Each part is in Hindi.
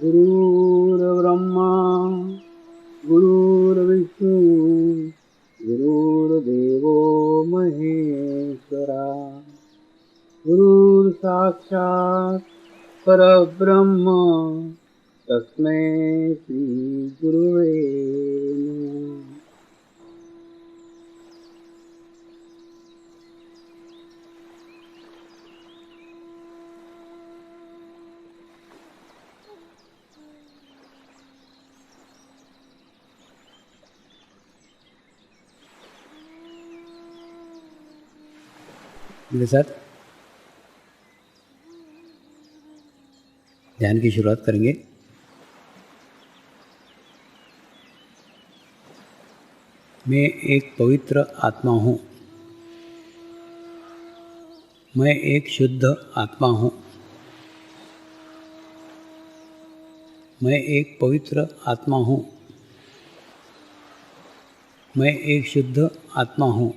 गुरुर्ब्रह्मा गुरुर्विष्णु गुरुर्देवो महेश्वरा गुरुर्साक्षात् परब्रह्म तस्मै श्री गुरुवे नमः। मेरे साथ ध्यान की शुरुआत करेंगे। मैं एक पवित्र आत्मा हूँ। मैं एक शुद्ध आत्मा हूँ। मैं एक पवित्र आत्मा हूँ। मैं एक शुद्ध आत्मा हूँ।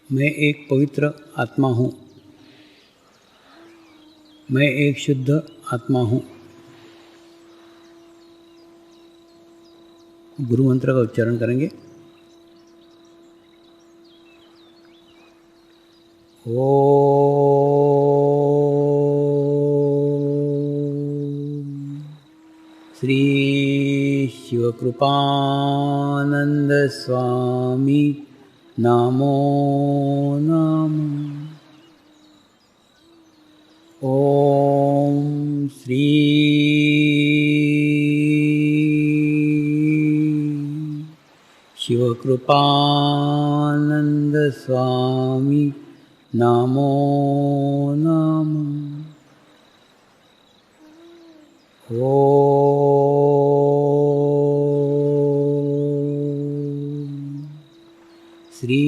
मैं एक पवित्र आत्मा हूँ। मैं एक शुद्ध आत्मा हूँ। गुरु मंत्र का उच्चारण करेंगे। ओम श्री शिवकृपानंद स्वामी नमो नमः। ओम श्री शिवकृपानंद स्वामी नमो नमः। ओम श्री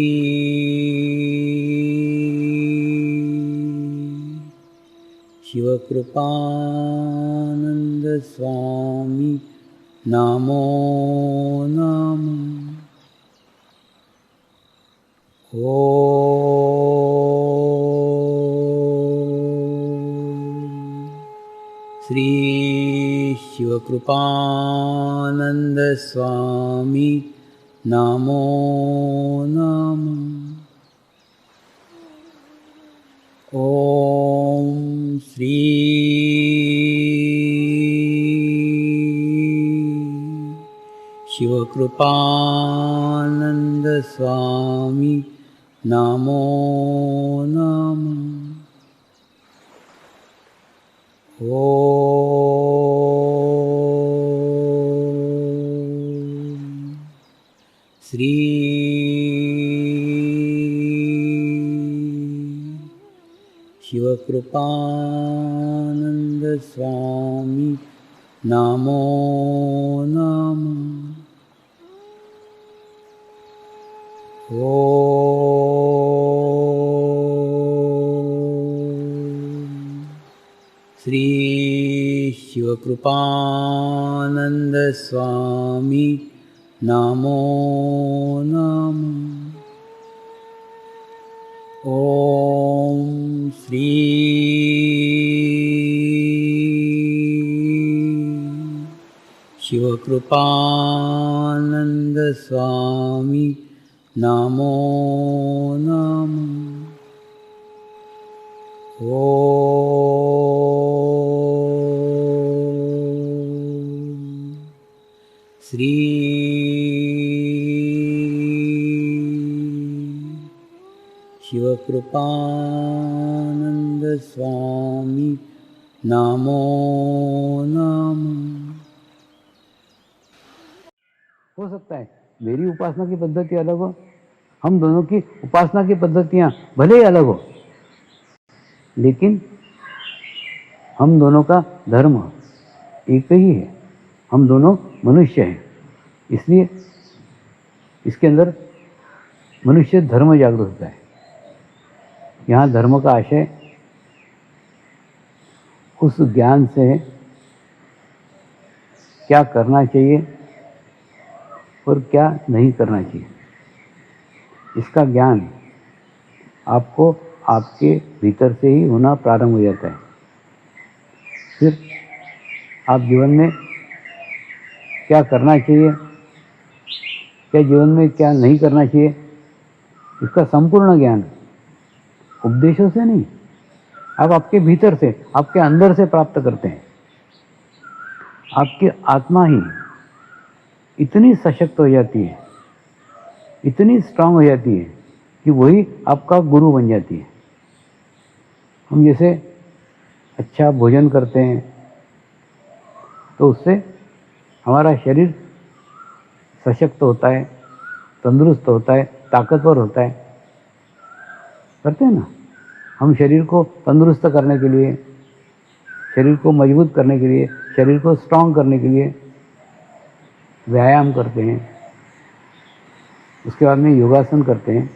शिवकृपानंद स्वामी नमो नमः। ओम श्री शिवकृपानंद स्वामी नमो नमः। ओम श्री शिवकृपानंद स्वामी नमो नमः। ओम श्री शिवकृपानंद स्वामी नमो नमः। ओम श्री शिवकृपानंद स्वामी नमो नमः। ओम श्री शिवकृपानंद स्वामी नमो नमः। ओम श्री शिवकृपानंद स्वामी नमो नमः। हो सकता है मेरी उपासना की पद्धति अलग हो, हम दोनों की उपासना की पद्धतियां भले ही अलग हो, लेकिन हम दोनों का धर्म एक ही है। हम दोनों मनुष्य हैं, इसलिए इसके अंदर मनुष्य धर्म जागृत होता है। यहाँ धर्म का आशय उस ज्ञान से क्या करना चाहिए और क्या नहीं करना चाहिए, इसका ज्ञान आपको आपके भीतर से ही होना प्रारंभ हो जाता है। फिर आप जीवन में क्या करना चाहिए, क्या जीवन में क्या नहीं करना चाहिए, इसका संपूर्ण ज्ञान उपदेशों से नहीं, आप आपके भीतर से, आपके अंदर से प्राप्त करते हैं। आपकी आत्मा ही इतनी सशक्त हो जाती है, इतनी स्ट्रांग हो जाती है कि वही आपका गुरु बन जाती है। हम जैसे अच्छा भोजन करते हैं तो उससे हमारा शरीर सशक्त होता है, तंदुरुस्त होता है, ताकतवर होता है। करते हैं ना, हम शरीर को तंदुरुस्त करने के लिए, शरीर को मजबूत करने के लिए, शरीर को स्ट्रांग करने के लिए व्यायाम करते हैं, उसके बाद में योगासन करते हैं।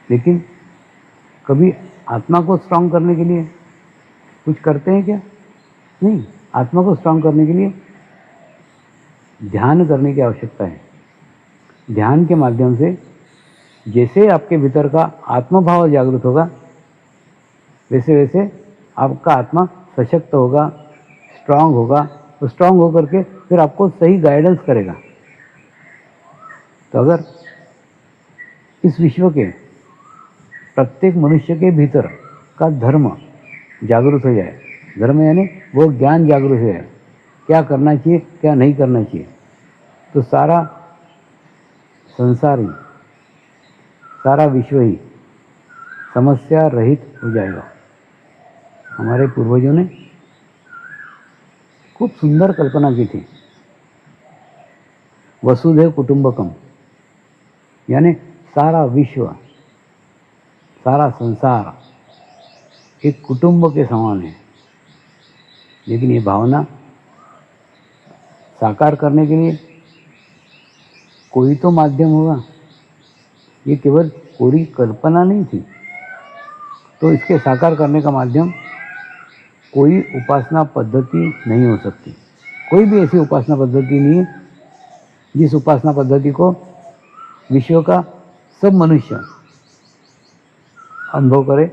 लेकिन कभी आत्मा को स्ट्रांग करने के लिए कुछ करते हैं क्या? नहीं। आत्मा को स्ट्रांग करने के लिए ध्यान करने की आवश्यकता है। ध्यान के माध्यम से जैसे आपके भीतर का आत्मभाव जागृत होगा, वैसे वैसे आपका आत्मा सशक्त होगा, स्ट्रांग होगा। तो स्ट्रांग होकर के फिर आपको सही गाइडेंस करेगा। तो अगर इस विश्व के प्रत्येक मनुष्य के भीतर का धर्म जागृत हो जाए, धर्म यानी वो ज्ञान जागृत हो जाए, क्या करना चाहिए, क्या नहीं करना चाहिए, तो सारा संसार ही, सारा विश्व ही समस्या रहित हो जाएगा। हमारे पूर्वजों ने खूब सुंदर कल्पना की थी, वसुधैव कुटुंबकम, यानी सारा विश्व, सारा संसार एक कुटुंब के समान है। लेकिन ये भावना साकार करने के लिए कोई तो माध्यम होगा। ये केवल पूरी कल्पना नहीं थी, तो इसके साकार करने का माध्यम कोई उपासना पद्धति नहीं हो सकती। कोई भी ऐसी उपासना पद्धति नहीं है जिस उपासना पद्धति को विश्व का सब मनुष्य अनुभव करे,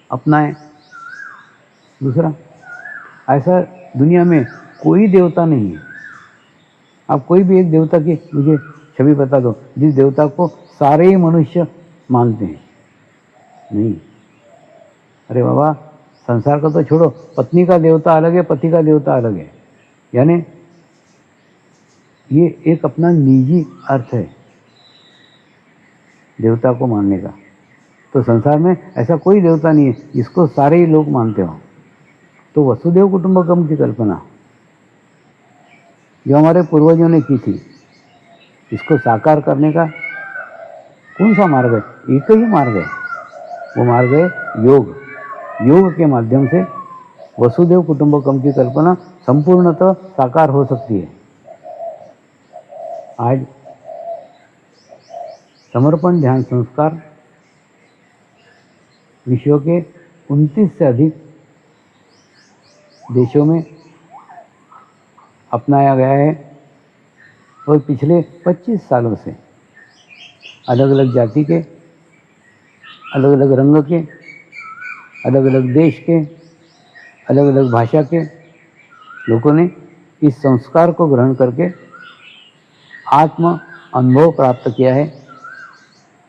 अपनाए। दूसरा, ऐसा दुनिया में कोई देवता नहीं है। आप कोई भी एक देवता की मुझे छवि बता दो जिस देवता को सारे ही मनुष्य मानते हैं। नहीं। अरे बाबा, संसार का तो छोड़ो, पत्नी का देवता अलग है, पति का देवता अलग है। यानी ये एक अपना निजी अर्थ है देवता को मानने का। तो संसार में ऐसा कोई देवता नहीं है जिसको सारे ही लोग मानते हो। तो वसुधैव कुटुंबकम की कल्पना जो हमारे पूर्वजों ने की थी, इसको साकार करने का कौन सा मार्ग है? एक ही मार्ग है, वो मार्ग है योग। योग के माध्यम से वसुधैव कुटुंबकम की कल्पना संपूर्णतः साकार हो सकती है। आज समर्पण ध्यान संस्कार विश्व के 29 से अधिक देशों में अपनाया गया है और पिछले 25 सालों से अलग अलग जाति के, अलग अलग रंग के, अलग अलग देश के, अलग अलग भाषा के लोगों ने इस संस्कार को ग्रहण करके आत्म अनुभव प्राप्त किया है,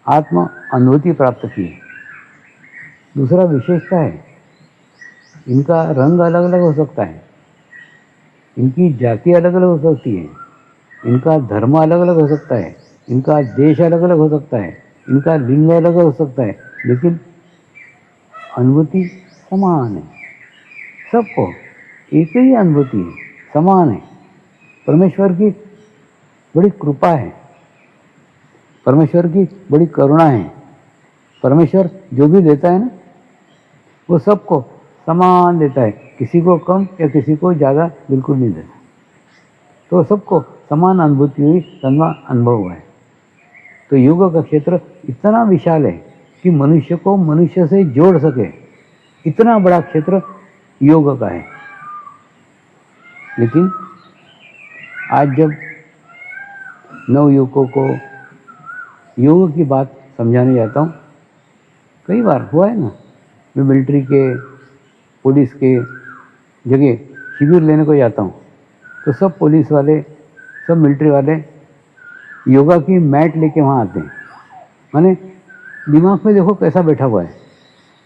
आत्म अनुभूति प्राप्त की है। दूसरा विशेषता है, इनका रंग अलग अलग हो सकता है, इनकी जाति अलग अलग हो सकती है, इनका धर्म अलग अलग हो सकता है, इनका देश अलग अलग हो सकता है, इनका लिंग अलग हो सकता है, लेकिन अनुभूति समान है। सबको एक ही अनुभूति है, समान है। परमेश्वर की बड़ी कृपा है, परमेश्वर की बड़ी करुणा है। परमेश्वर जो भी देता है ना, वो सबको समान देता है, किसी को कम या किसी को ज़्यादा बिल्कुल नहीं देता। तो सबको समान अनुभूति हुई, समान अनुभव हुआ है। तो योग का क्षेत्र इतना विशाल है कि मनुष्य को मनुष्य से जोड़ सके, इतना बड़ा क्षेत्र योग का है। लेकिन आज जब नवयुवकों को योग की बात समझाने जाता हूँ, कई बार हुआ है ना, मैं मिलिट्री के पुलिस के जगह शिविर लेने को जाता हूँ तो सब पुलिस वाले, सब मिलिट्री वाले योगा की मैट लेके वहाँ आते हैं। माने दिमाग में देखो कैसा बैठा हुआ है,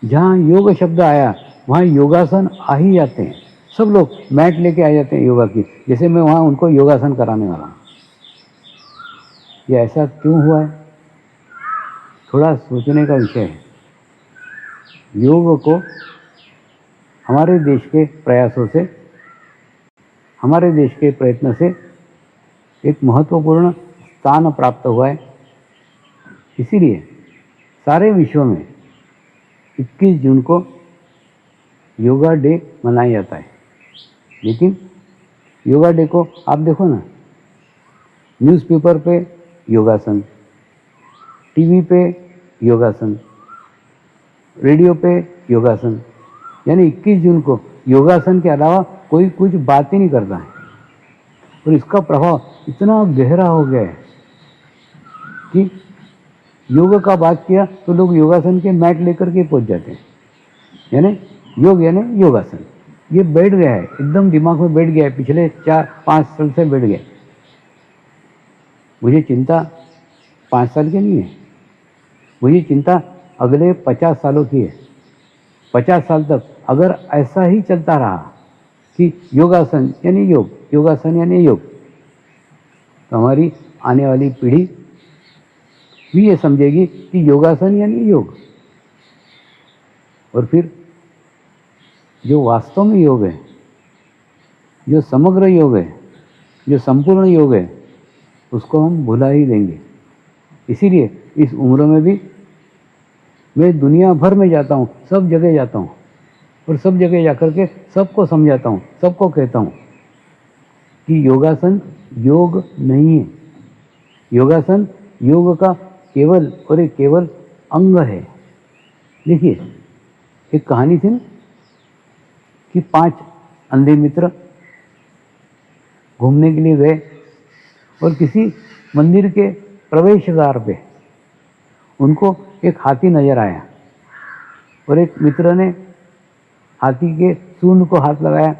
जहाँ योग शब्द आया वहाँ योगासन आ ही जाते हैं। सब लोग मैट लेके आ जाते हैं योगा की, जैसे मैं वहाँ उनको योगासन कराने वाला हूँ। ये ऐसा क्यों हुआ है, थोड़ा सोचने का विषय है। योग को हमारे देश के प्रयासों से, हमारे देश के प्रयत्न से एक महत्वपूर्ण स्थान प्राप्त हुआ है। इसीलिए सारे विश्व में 21 जून को योगा डे मनाया जाता है। लेकिन योगा डे को आप देखो ना, न्यूज़पेपर पे योगासन, टीवी पे योगासन, रेडियो पे योगासन, यानी 21 जून को योगासन के अलावा कोई कुछ बात ही नहीं करता है। और इसका प्रभाव इतना गहरा हो गया है कि योग का बात किया तो लोग योगासन के मैट लेकर के पहुंच जाते हैं। यानी योग यानी योगासन, ये बैठ गया है, एकदम दिमाग में बैठ गया है, पिछले 4-5 साल से बैठ गया। मुझे चिंता 5 साल की नहीं है, मुझे चिंता अगले 50 सालों की है। 50 साल तक अगर ऐसा ही चलता रहा कि योगासन यानी योग, योगासन यानी योग, तो हमारी आने वाली पीढ़ी भी ये समझेगी कि योगासन यानी योग। और फिर जो वास्तव में योग है, जो समग्र योग है, जो संपूर्ण योग है, उसको हम भुला ही देंगे। इसीलिए इस उम्र में भी मैं दुनिया भर में जाता हूँ, सब जगह जाता हूँ और सब जगह जाकर के सबको समझाता हूँ, सबको कहता हूँ कि योगासन योग नहीं है। योगासन योग का केवल और एक केवल अंग है। देखिए, एक कहानी थी ना कि 5 अंधे मित्र घूमने के लिए गए और किसी मंदिर के प्रवेश द्वार पे उनको एक हाथी नजर आया और एक मित्र ने हाथी के सूंड को हाथ लगाया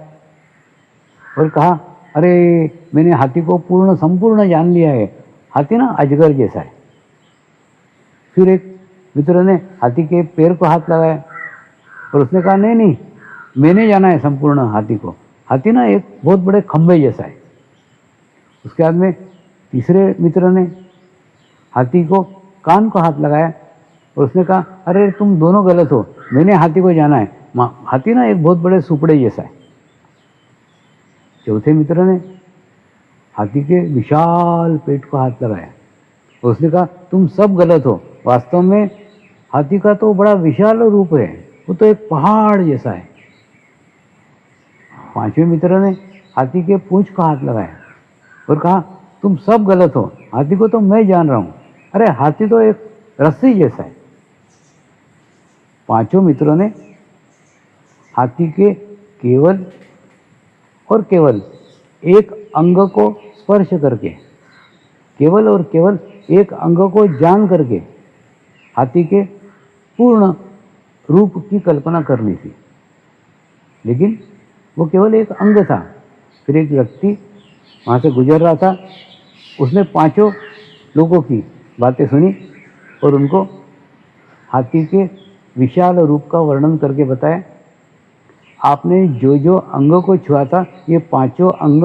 और कहा, अरे मैंने हाथी को संपूर्ण जान लिया है, हाथी ना अजगर जैसा है। फिर एक मित्र ने हाथी के पैर को हाथ लगाया और उसने कहा, नहीं नहीं, मैंने जाना है संपूर्ण हाथी को, हाथी ना एक बहुत बड़े खंभे जैसा है। उसके बाद में तीसरे मित्र ने हाथी को कान को हाथ लगाया और उसने कहा, अरे तुम दोनों गलत हो, मैंने हाथी को जाना है, हाथी ना एक बहुत बड़े सुपड़े जैसा है। चौथे मित्र ने हाथी के विशाल पेट को हाथ लगाया और उसने कहा, तुम सब गलत हो, वास्तव में हाथी का तो बड़ा विशाल रूप है, वो तो एक पहाड़ जैसा है। पांचवें मित्र ने हाथी के पूंछ को हाथ लगाया और कहा, तुम सब गलत हो, हाथी को तो मैं जान रहा हूं, अरे हाथी तो एक रस्सी जैसा है। पांचों मित्रों ने हाथी के केवल और केवल एक अंग को स्पर्श करके, केवल और केवल एक अंग को जान करके हाथी के पूर्ण रूप की कल्पना करनी थी। लेकिन वो केवल एक अंग था। फिर एक व्यक्ति वहाँ से गुजर रहा था, उसने 5 लोगों की बातें सुनी और उनको हाथी के विशाल रूप का वर्णन करके बताया, आपने जो जो अंग को छुआ था ये 5 अंग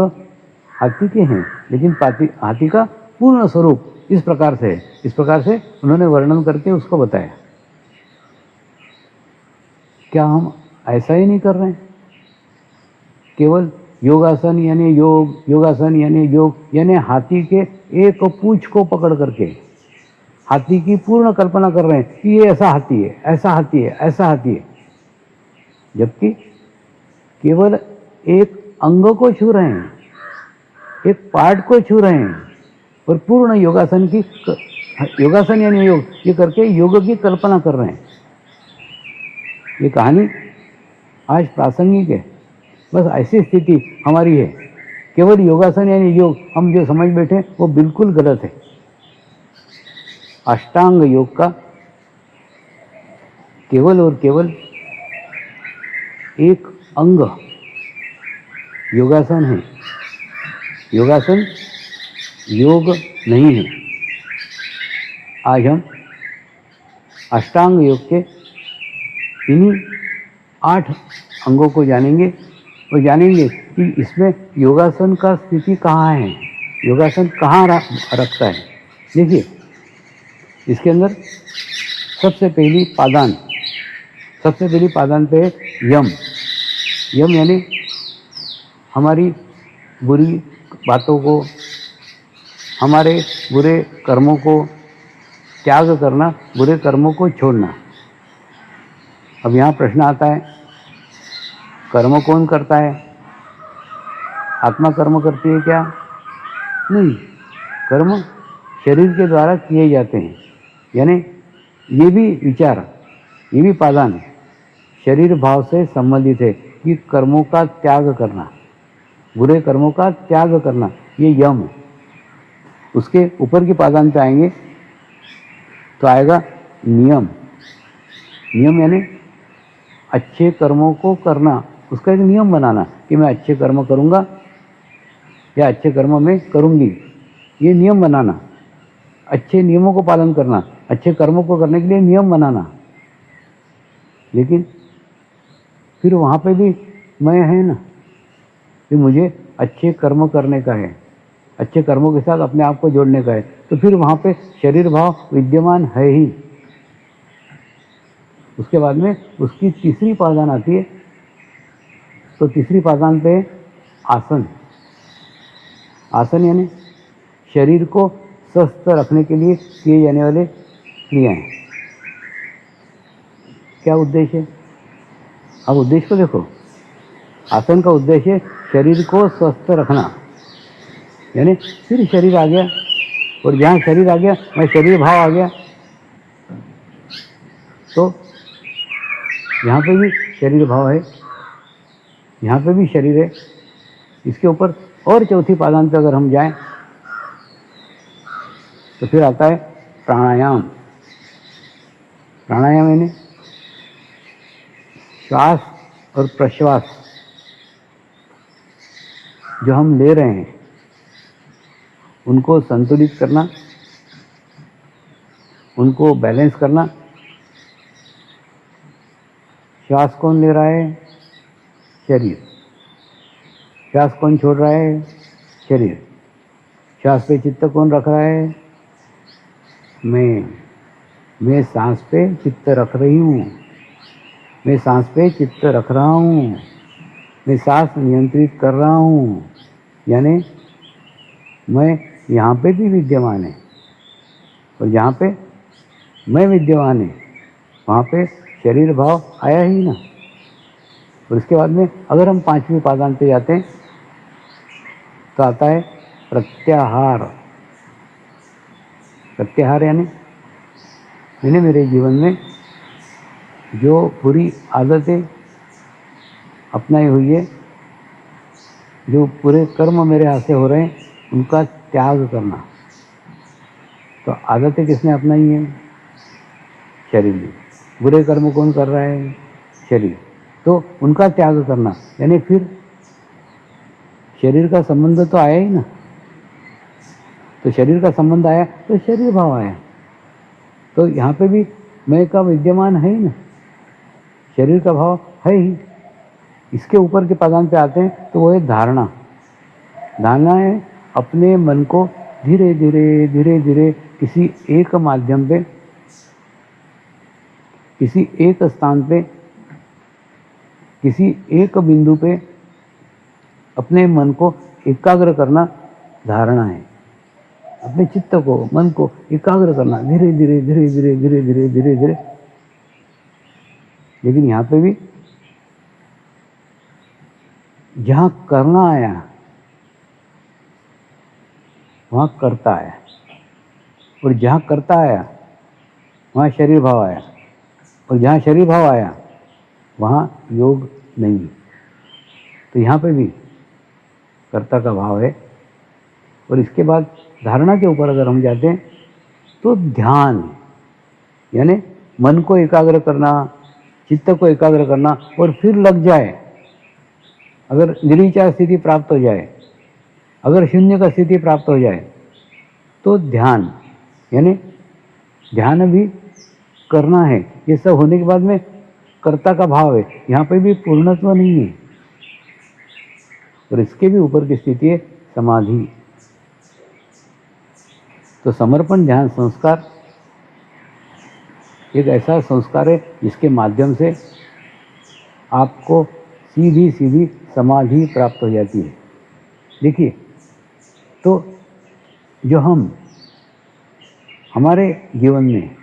हाथी के हैं, लेकिन हाथी का पूर्ण स्वरूप इस प्रकार से है। इस प्रकार से उन्होंने वर्णन करके उसको बताया। क्या हम ऐसा ही नहीं कर रहे हैं? केवल योगासन यानी योग, योगासन यानी योग, यानी हाथी के एक पूंछ को पकड़ करके हाथी की पूर्ण कल्पना कर रहे हैं कि ये ऐसा हाथी है, ऐसा हाथी है, ऐसा हाथी है, जबकि केवल एक अंग को छू रहे हैं, एक पार्ट को छू रहे हैं और पूर्ण योगासन यानी योग ये करके योग की कल्पना कर रहे हैं। ये कहानी आज प्रासंगिक है। बस ऐसी स्थिति हमारी है। केवल योगासन यानी योग हम जो समझ बैठे वो बिल्कुल गलत है। अष्टांग योग का केवल और केवल एक अंग योगासन है। योगासन योग नहीं है। आज हम अष्टांग योग के इन्हीं 8 अंगों को जानेंगे और जानेंगे कि इसमें योगासन का स्थिति कहाँ है, योगासन कहाँ रखता है। देखिए, इसके अंदर सबसे पहली पादान पे यम। यम यानी हमारी बुरी बातों को, हमारे बुरे कर्मों को त्याग करना, बुरे कर्मों को छोड़ना। अब यहाँ प्रश्न आता है, कर्म कौन करता है? आत्मा कर्म करती है क्या? नहीं, कर्म शरीर के द्वारा किए जाते हैं। यानी ये भी विचार, ये भी पादान शरीर भाव से संबंधित है कि कर्मों का त्याग करना, बुरे कर्मों का त्याग करना, ये यम है। उसके ऊपर की पादान पे आएंगे तो आएगा नियम। नियम यानी अच्छे कर्मों को करना, उसका एक नियम बनाना कि मैं अच्छे कर्म करूँगा या अच्छे कर्म मैं करूँगी, ये नियम बनाना। अच्छे नियमों को पालन करना, अच्छे कर्मों को करने के लिए नियम बनाना। लेकिन फिर वहाँ पे भी मैं है ना, कि मुझे अच्छे कर्म करने का है, अच्छे कर्मों के साथ अपने आप को जोड़ने का है, तो फिर वहाँ पे शरीर भाव विद्यमान है ही। उसके बाद में उसकी तीसरी पादान आती है। तो तीसरी पादान पे आसन। आसन यानी शरीर को स्वस्थ रखने के लिए किए जाने वाले क्रियाएं। क्या उद्देश्य है? अब उद्देश्य को देखो। आसन का उद्देश्य शरीर को स्वस्थ रखना, यानी फिर शरीर आ गया, और जहाँ शरीर आ गया वहाँ शरीर भाव आ गया, तो यहाँ पे भी शरीर भाव है, यहाँ पे भी शरीर है। इसके ऊपर और चौथी पादान पे अगर हम जाएं तो फिर आता है प्राणायाम। प्राणायाम यानी श्वास और प्रश्वास जो हम ले रहे हैं उनको संतुलित करना, उनको बैलेंस करना। श्वास कौन ले रहा है? शरीर। श्वास कौन छोड़ रहा है? शरीर। श्वास पे चित्त कौन रख रहा है? मैं सांस पे चित्त रख रही हूँ, मैं सांस पे चित्त रख रहा हूँ, मैं सांस नियंत्रित कर रहा हूँ। यानी मैं यहाँ पे भी विद्यमान है, और जहाँ पे मैं विद्यमान है वहाँ पे शरीर भाव आया ही ना। और इसके बाद में अगर हम पांचवी पादान पे जाते हैं तो आता है प्रत्याहार। प्रत्याहार यानी मैंने मेरे जीवन में जो बुरी आदतें अपनाई हुई है, जो पूरे कर्म मेरे हाथ से हो रहे हैं, उनका त्याग करना। तो आदतें किसने अपनाई हैं? शरीर ने। बुरे कर्म कौन कर रहा है? शरीर। तो उनका त्याग करना, यानी फिर शरीर का संबंध तो आया ही ना। तो शरीर का संबंध आया तो शरीर भाव आया, तो यहाँ पे भी मैं का विद्यमान है ही ना, शरीर का भाव है ही। इसके ऊपर के पादान पे आते हैं तो वो है धारणा। धारणा है अपने मन को धीरे धीरे किसी एक माध्यम पे, किसी एक स्थान पे, किसी एक बिंदु पे अपने मन को एकाग्र करना धारणा है। अपने चित्त को, मन को एकाग्र करना धीरे धीरे। लेकिन यहाँ पे भी जहाँ करना आया वहाँ करता आया, और जहाँ करता आया वहाँ शरीर भाव आया, और जहाँ शरीर भाव आया वहाँ योग नहीं। तो यहाँ पे भी कर्ता का भाव है। और इसके बाद धारणा के ऊपर अगर हम जाते हैं तो ध्यान, यानी मन को एकाग्र करना, चित्त को एकाग्र करना और फिर लग जाए, अगर निर्विचार स्थिति प्राप्त हो जाए, अगर शून्य का स्थिति प्राप्त हो जाए, तो ध्यान, यानी ध्यान भी करना है। ये सब होने के बाद में कर्ता का भाव है, यहाँ पे भी पूर्णत्व नहीं है। और इसके भी ऊपर की स्थिति है समाधि। तो समर्पण ध्यान संस्कार एक ऐसा संस्कार है जिसके माध्यम से आपको सीधी सीधी समाधि प्राप्त हो जाती है। देखिए, तो जो हम हमारे जीवन में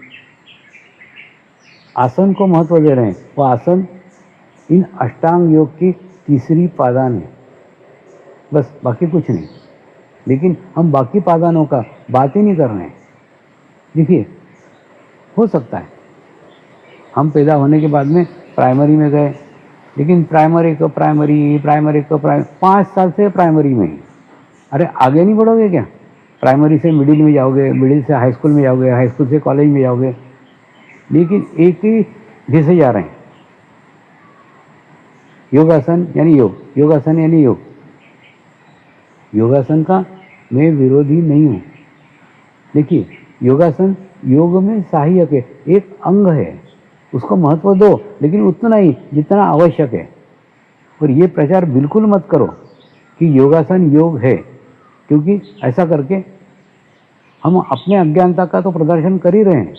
आसन को महत्व दे रहे हैं, वो आसन इन अष्टांग योग की तीसरी पादान है, बस, बाकी कुछ नहीं। लेकिन हम बाकी पादानों का बात ही नहीं कर रहे हैं। देखिए, हो सकता है हम पैदा होने के बाद में प्राइमरी में गए, लेकिन प्राइमरी 5 साल से प्राइमरी में ही, अरे आगे नहीं बढ़ोगे क्या? प्राइमरी से मिडिल में जाओगे, मिडिल से हाई स्कूल में जाओगे, हाई स्कूल से कॉलेज में जाओगे, लेकिन एक ही घिसे जा रहे हैं। योगासन यानी योग, योगासन यानी योग। योगासन का मैं विरोधी नहीं हूँ। देखिए, योगासन योग में सहायक है, एक अंग है, उसको महत्व दो, लेकिन उतना ही जितना आवश्यक है। और ये प्रचार बिल्कुल मत करो कि योगासन योग है, क्योंकि ऐसा करके हम अपने अज्ञानता का तो प्रदर्शन कर ही रहे हैं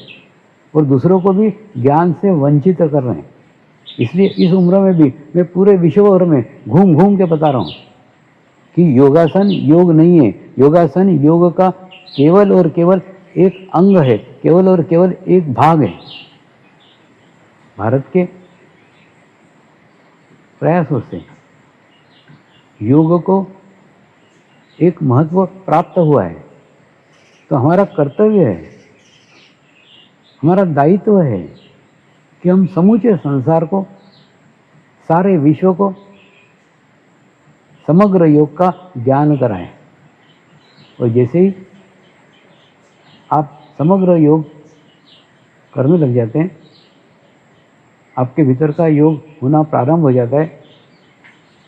और दूसरों को भी ज्ञान से वंचित कर रहे हैं। इसलिए इस उम्र में भी मैं पूरे विश्व भर में घूम घूम के बता रहा हूँ कि योगासन योग नहीं है। योगासन योग का केवल और केवल एक अंग है, केवल और केवल एक भाग है। भारत के प्रयासों से योग को एक महत्व प्राप्त हुआ है, तो हमारा कर्तव्य है, हमारा दायित्व है कि हम समूचे संसार को, सारे विश्व को समग्र योग का ज्ञान कराएं। और जैसे ही आप समग्र योग करने लग जाते हैं, आपके भीतर का योग होना प्रारंभ हो जाता है,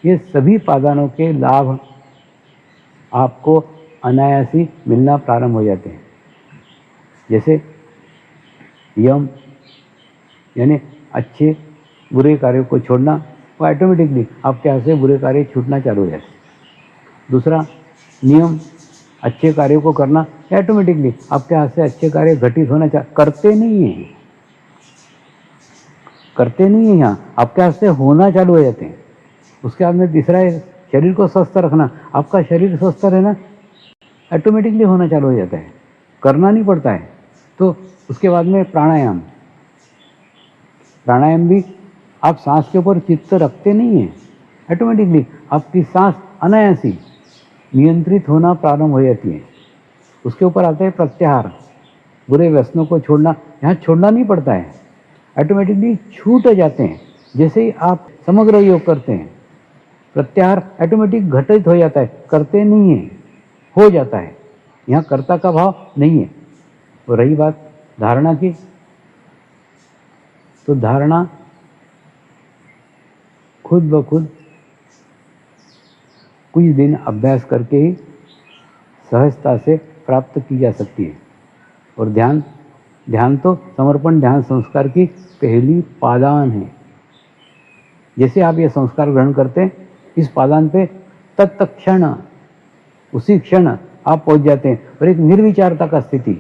ये सभी पादानों के लाभ आपको अनायासी मिलना प्रारंभ हो जाते हैं। जैसे यम यानी अच्छे बुरे कार्यों को छोड़ना, वो ऑटोमेटिकली आपके हाथ से बुरे कार्य छूटना चालू हो जाते हैं। दूसरा नियम, अच्छे कार्यों को करना, ऑटोमेटिकली आपके हाथ से अच्छे कार्य घटित होना करते नहीं हैं, करते नहीं हैं, यहाँ आपके हाथ से होना चालू हो जाते हैं। उसके बाद में तीसरा है शरीर को स्वस्थ रखना। आपका शरीर स्वस्थ रहना ऑटोमेटिकली होना चालू हो जाता है, करना नहीं पड़ता है। तो उसके बाद में प्राणायाम, प्राणायाम भी आप सांस के ऊपर चित्त रखते नहीं हैं, ऑटोमेटिकली आपकी सांस अनायासी नियंत्रित होना प्रारंभ हो जाती है। उसके ऊपर आता है प्रत्याहार, बुरे व्यसनों को छोड़ना। यहाँ छोड़ना नहीं पड़ता है, ऑटोमेटिकली छूट जाते हैं। जैसे ही आप समग्र योग करते हैं, प्रत्याहार ऑटोमेटिक घटित हो जाता है, करते नहीं है, हो जाता है। यहाँ कर्ता का भाव नहीं है। और रही बात धारणा की, तो धारणा खुद ब खुद कुछ दिन अभ्यास करके ही सहजता से प्राप्त की जा सकती है। और ध्यान तो समर्पण ध्यान संस्कार की पहली पादान है। जैसे आप ये संस्कार ग्रहण करते हैं, इस पादान पे तत्क्षण, उसी क्षण आप पहुंच जाते हैं और एक निर्विचारता का स्थिति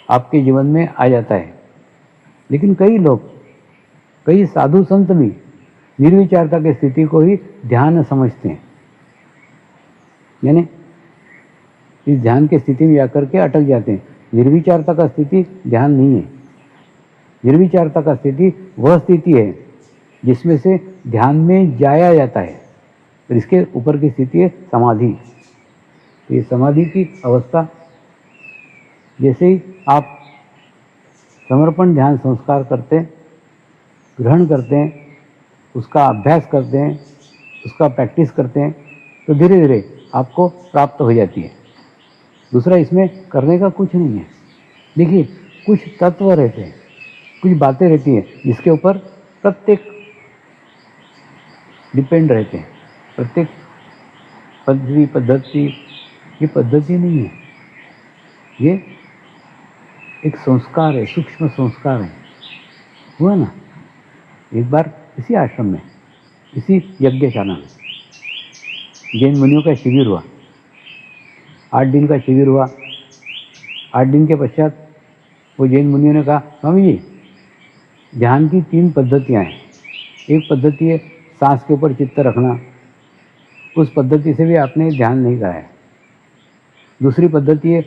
आपके जीवन में आ जाता है। लेकिन कई लोग, कई साधु संत भी निर्विचारता की स्थिति को ही ध्यान समझते हैं, यानी इस ध्यान की स्थिति में जाकर के अटक जाते हैं। निर्विचारता का स्थिति ध्यान नहीं है। निर्विचारता का स्थिति वह स्थिति है जिसमें से ध्यान में जाया जाता है, और इसके ऊपर की स्थिति है समाधि। ये समाधि की अवस्था, जैसे ही आप समर्पण ध्यान संस्कार करते हैं, ग्रहण करते हैं, उसका अभ्यास करते हैं, उसका प्रैक्टिस करते हैं, तो धीरे धीरे आपको प्राप्त हो जाती है। दूसरा, इसमें करने का कुछ नहीं है। देखिए, कुछ तत्व रहते हैं, कुछ बातें रहती हैं जिसके ऊपर प्रत्येक डिपेंड रहते हैं। प्रत्येक पद्धति ये पद्धति नहीं है, ये एक संस्कार है, सूक्ष्म संस्कार है। हुआ ना, एक बार इसी आश्रम में, इसी यज्ञशाला में जैन मुनियों का शिविर हुआ। 8 दिन का शिविर हुआ। 8 दिन के पश्चात वो जैन मुनियों ने कहा, स्वामी जी, ध्यान की 3 पद्धतियाँ हैं। एक पद्धति है सांस के ऊपर चित्त रखना, उस पद्धति से भी आपने ध्यान नहीं कराया। दूसरी पद्धति है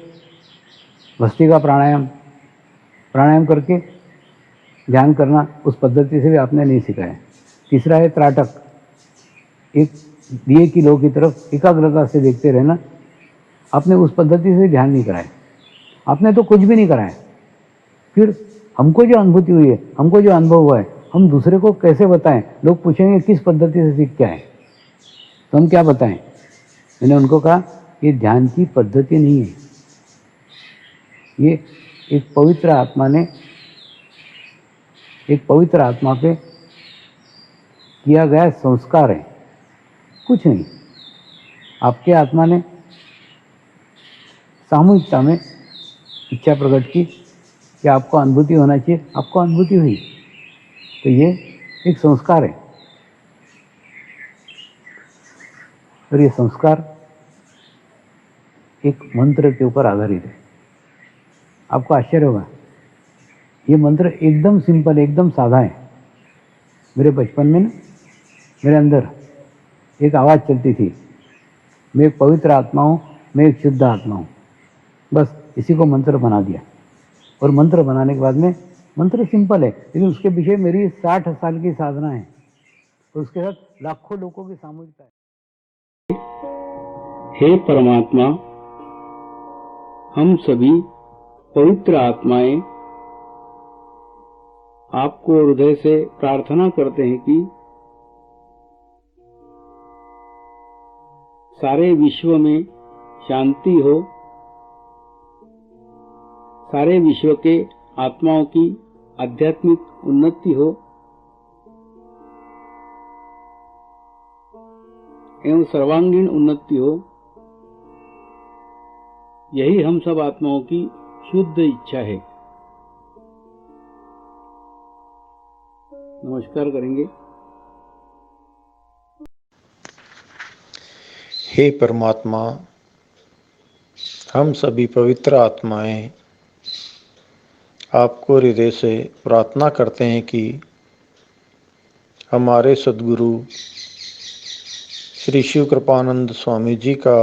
भस्त्रिका प्राणायाम, प्राणायाम करके ध्यान करना, उस पद्धति से भी आपने नहीं सिखाया। तीसरा है त्राटक, एक दिए की लो की तरफ एकाग्रता से देखते रहना, आपने उस पद्धति से ध्यान नहीं कराया। आपने तो कुछ भी नहीं कराया। फिर हमको जो अनुभूति हुई है, हमको जो अनुभव हुआ है, हम दूसरे को कैसे बताएं? लोग पूछेंगे किस पद्धति से सीख के आए, तो हम क्या बताएं? मैंने उनको कहा, ये ध्यान की पद्धति नहीं है, ये एक पवित्र आत्मा पे किया गया संस्कार है, कुछ नहीं। आपके आत्मा ने सामूहिकता में इच्छा प्रकट की कि आपको अनुभूति होना चाहिए, आपको अनुभूति हुई, तो ये एक संस्कार है। और ये संस्कार एक मंत्र के ऊपर आधारित है। आपको आश्चर्य होगा, ये मंत्र एकदम सिंपल, एकदम साधा है। मेरे बचपन में ना, मेरे अंदर एक आवाज़ चलती थी, मैं एक पवित्र आत्मा हूँ, मैं एक शुद्ध आत्मा हूँ। बस इसी को मंत्र बना दिया। और मंत्र बनाने के बाद में, मंत्र सिंपल है, लेकिन उसके पीछे मेरी 60 साल की साधना है, और उसके साथ लाखों लोगों की सामूहिकता है। हे परमात्मा, हम सभी पवित्र आत्माएं आपको हृदय से प्रार्थना करते हैं कि सारे विश्व में शांति हो, सारे विश्व के आत्माओं की आध्यात्मिक उन्नति हो एवं सर्वांगीण उन्नति हो। यही हम सब आत्माओं की शुद्ध इच्छा है। नमस्कार करेंगे। हे परमात्मा, हम सभी पवित्र आत्माएं आपको हृदय से प्रार्थना करते हैं कि हमारे सद्गुरु श्री शिव कृपानंद स्वामी जी का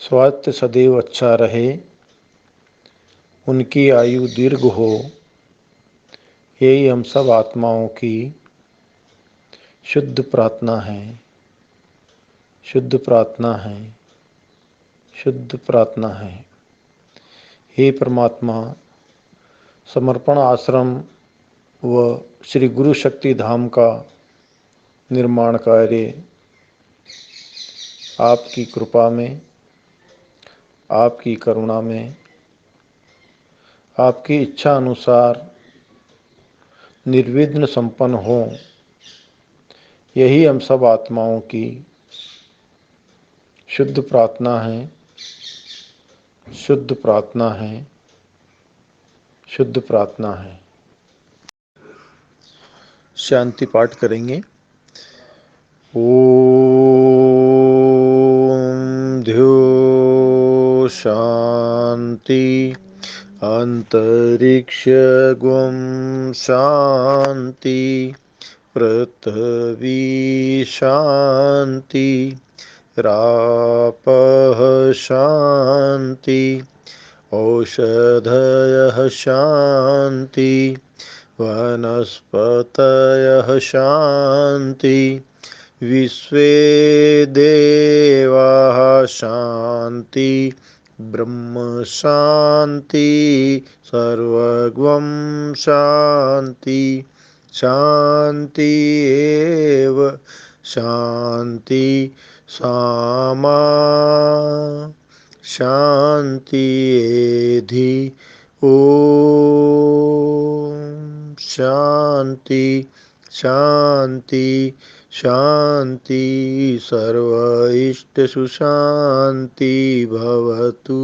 स्वास्थ्य सदैव अच्छा रहे, उनकी आयु दीर्घ हो, यही हम सब आत्माओं की शुद्ध प्रार्थना है, शुद्ध प्रार्थना है, शुद्ध प्रार्थना है। हे परमात्मा, समर्पण आश्रम व श्री गुरु शक्ति धाम का निर्माण कार्य आपकी कृपा में, आपकी करुणा में, आपकी इच्छा अनुसार निर्विघ्न संपन्न हो, यही हम सब आत्माओं की शुद्ध प्रार्थना है, शुद्ध प्रार्थना है, शुद्ध प्रार्थना है। शांति पाठ करेंगे। ओम ध्यो शांति अंतरिक्ष गुम शांति पृथ्वी शांति रापः शांति औषधयः शांति वनस्पतयः शांति विश्वे देवाः शांति ब्रह्म शांति सर्वगं शांति शांति एव शांति सामा शांति एधि ओम शांति। शांति शांति शांति सर्व इष्टसु शांति भवतु।